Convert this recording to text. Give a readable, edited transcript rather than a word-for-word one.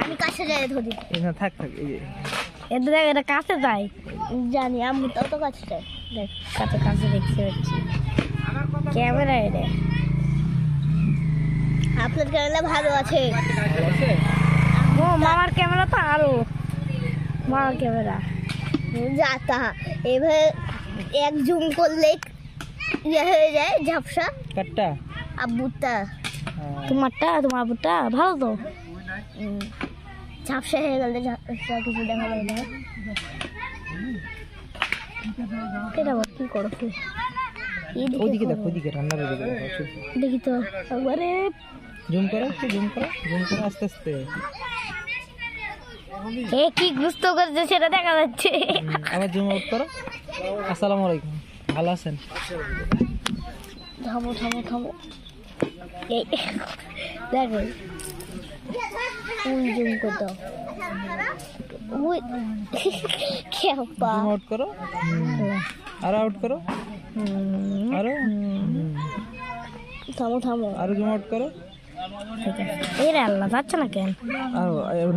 আমি কাছে যাই ধরি এখানে থাক থাক এই যে এটা দেখ এটা কাছে যাই জানি আমি তো তো কাছে যাই দেখ কাছে কাছে দেখতে পাচ্ছি ক্যামেরা এটা আপনার ক্যামেরা ভালো আছে ভালো আছে ও মামার ক্যামেরা তো আরো মামার ক্যামেরা যাতা এভাবে এক জুম করলে ইয়ে হয়ে যায় ঝাপসা কাটটা আব্বুটা তোমারটা তোমার আব্বুটা ভালো তো ঝাপসা হয়ে গেলে ঝাপসা কিছু দেখা যায় না এটা আবার কি করছে ওইদিকে দেখো ওইদিকে রান্নার ওইদিকে দেখো দেখি তো একবারে জুম করো আস্তে আস্তে এ কি গুস্তো করছে সেটা দেখা যাচ্ছে আবার জুম আউট করো আসসালামু আলাইকুম ভালো আছেন থামো থামো থামো এই দেখো ওই জুম করে দাও ওই খেপা জুম আউট করো আর আউট করো আরো থামো থামো আরো জুম আউট করো ঠিক আছে এই রে আল্লাহ যাচ্ছে না কেন আরো